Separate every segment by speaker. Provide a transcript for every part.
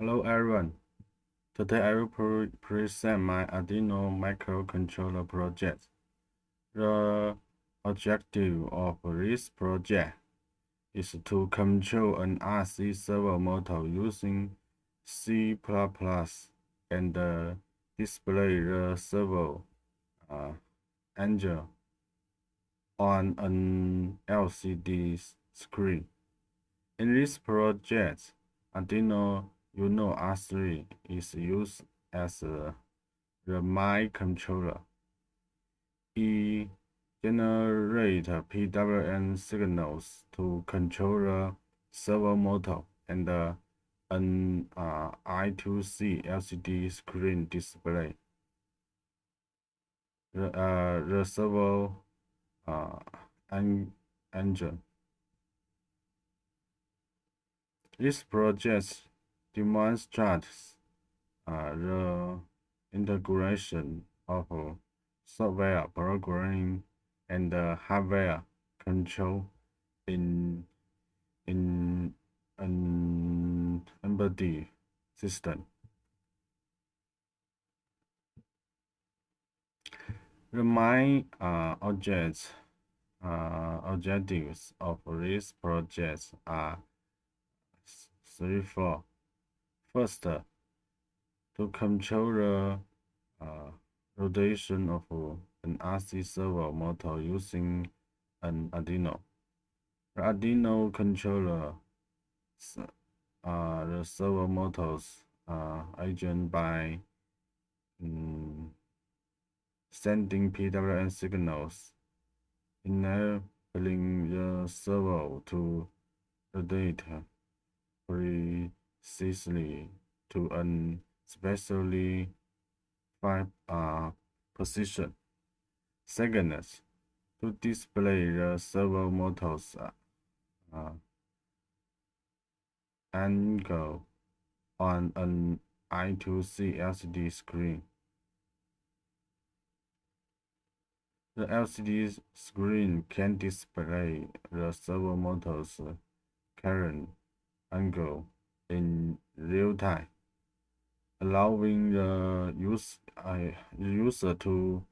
Speaker 1: Hello everyone. Today I will present my Arduino microcontroller project. The objective of this project is to control an RC servo motor using C++ and display the servo uh, engine on an LCD screen. In this project, Arduino Uno R3 is used as the mic controller. It generates PWM signals to control the servo motor and an I2C LCD screen display. The servo engine. This project demonstrates the integration of software programming and hardware control in an embedded system. The main objectives of this project are threefold. First, to control the rotation of an RC servo motor using an Arduino. The Arduino controller the servo motors agent by sending PWM signals, enabling the servo to rotate precisely to a specially position. Second, to display the servo motors angle on an I2C LCD screen. The LCD screen can display the servo motor's current angle in real time, allowing the user to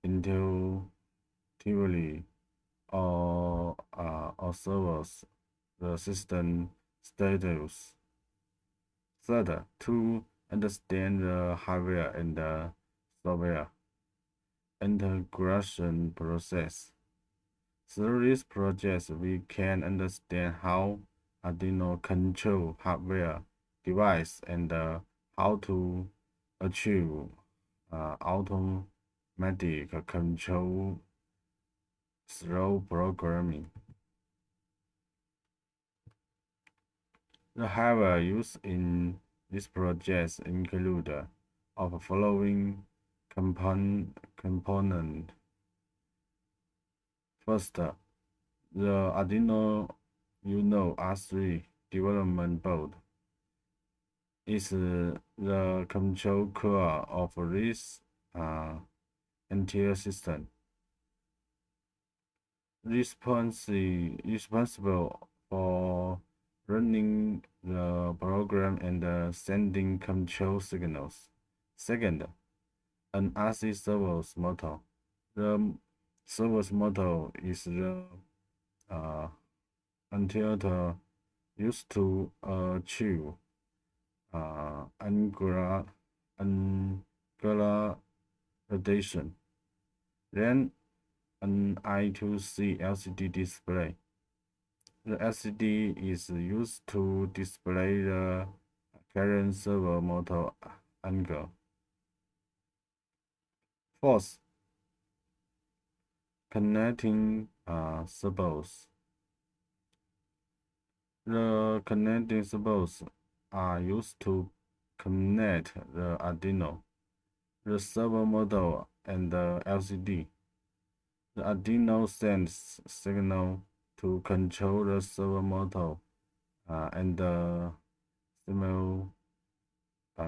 Speaker 1: intuitively observe the system status. Third, to understand the hardware and the software integration process. Through this project, we can understand how Arduino control hardware device and how to achieve automatic control through programming. The hardware used in this project include of following component. First, the Arduino Uno R3 development board is the control core of this entire system, responsible for running the program and sending control signals. Second, an RC servo's motor. The servo's motor is the antenna used to achieve angular rotation. Then an I2C LCD display. The LCD is used to display the current servo motor angle. Fourth, connecting servos. The connecting servos are used to connect the Arduino, the servo motor, and the LCD. The Arduino sends signal to control the servo motor and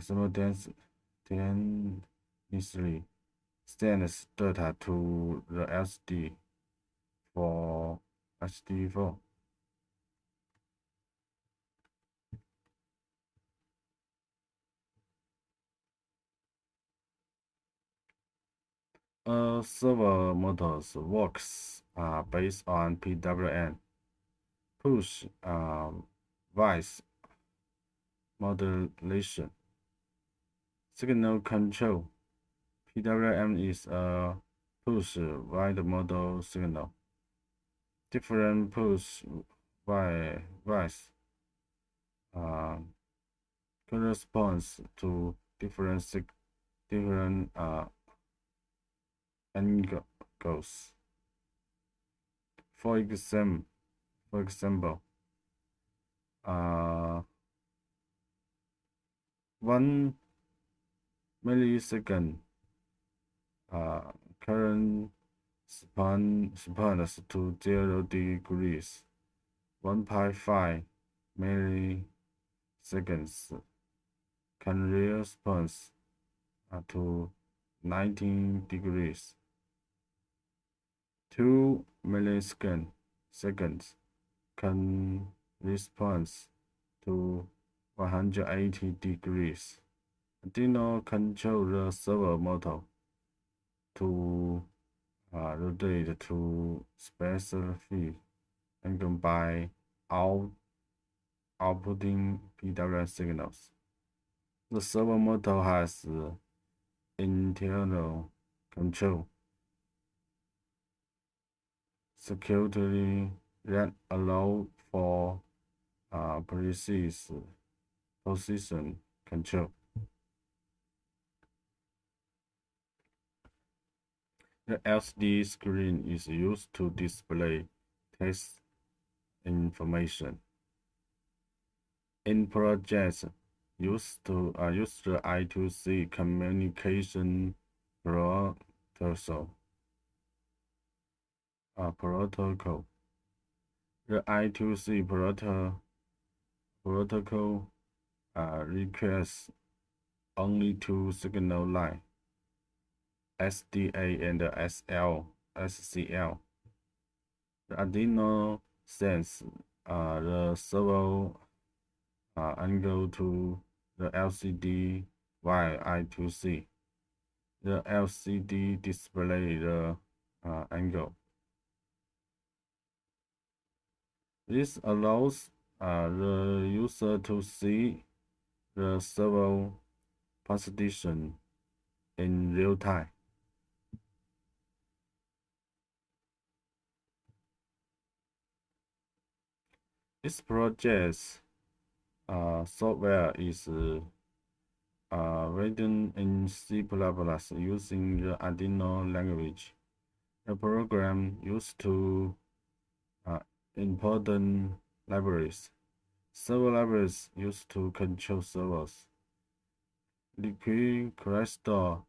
Speaker 1: simultaneously sends data to the SD for SD4. A server model works based on PWM, push vice modulation, signal control. PWM is a push wide model signal. Different push vice uh, corresponds to different angles. For example, for example, uh, 1 millisecond uh, current spans to 0 degrees. 1.5 milliseconds can respond to 19 degrees. 2 milliseconds can respond to 180 degrees. Arduino control the server motor to rotate to specific angle by outputting PWM signals. The servo motor has internal control security that allow for precise position control. The LCD screen is used to display text information. In projects use the I2C communication protocol. The I2C protocol requires only two signal line, SDA and SCL. The Arduino sends the servo angle to the LCD via I2C. The LCD display the angle. This allows the user to see the servo position in real time. This project's software is written in C++ using the Arduino language. The program used to important libraries. Server libraries used to control servers. Liquid Crystal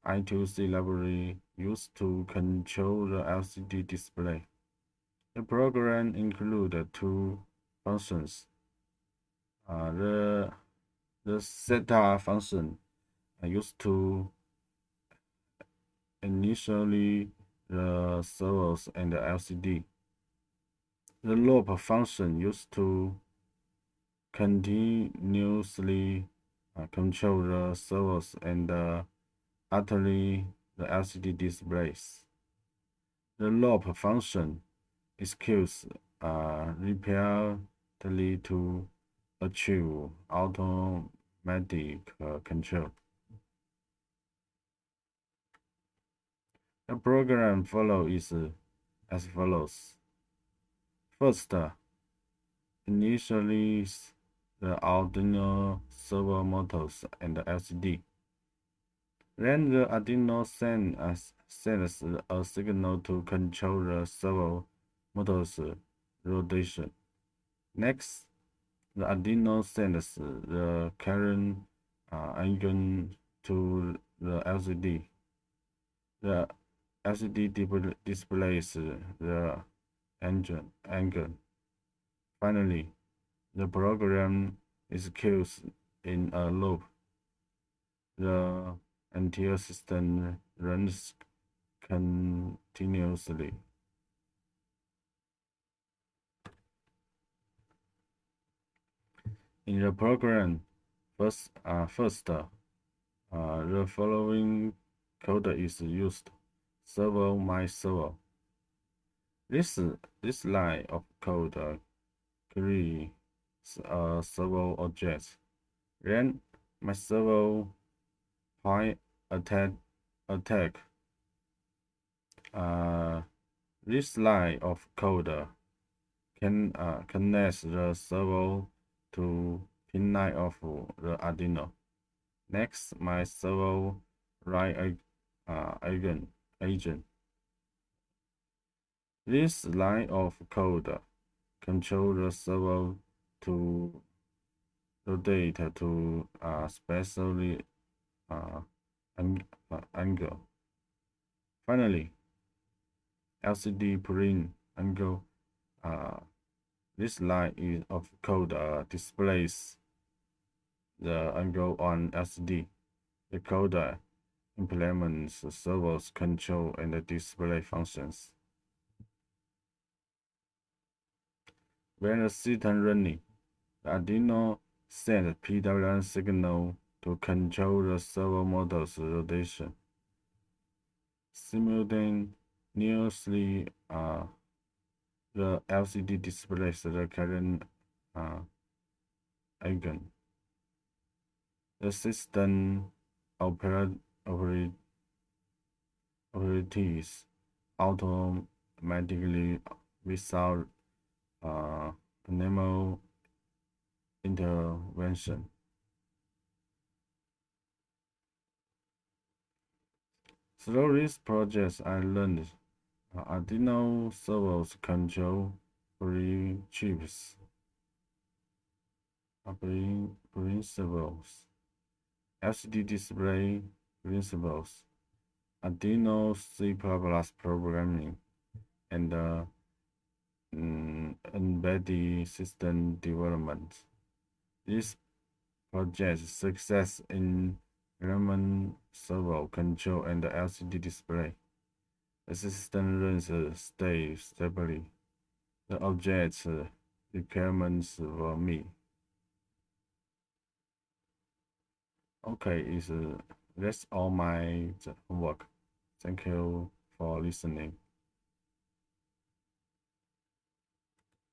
Speaker 1: I2C library used to control the LCD display. The program included two functions. The setup function used to initially the servers and the LCD. The loop function used to continuously control the servers and utterly the LCD displays. The loop function executes repeatedly to achieve automatic control. The program flow is as follows. First, initialize the Arduino servo motors and the LCD. Then the Arduino sends a signal to control the servo motors rotation. Next, the Arduino sends the current angle to the LCD. The LCD displays the angle. Finally, the program executes in a loop. The entire system runs continuously. In the program, first the following code is used. server my server. This line of code creates a server object. Then my server point attack. Uh, this line of code can connect the server to pin 9 of the Arduino. Next, my server write agent. This line of code control the server to rotate to a specially uh, angle. Finally, LCD print angle. This line of code displays the angle on LCD. The code implements the servo's control and the display functions. When the system running, the Arduino sends PWM signal to control the servo model's rotation. Simultaneously, the LCD displays the current icon. The system operates automatically without manual intervention. Through this project, I learned Arduino servos control chips, principles, LCD display principles, Arduino C++ programming, and embedded system development. This project's success in element servo control and the LCD display. The system runs stably. The object's requirements were met. Okay, that's all my homework. Thank you for listening.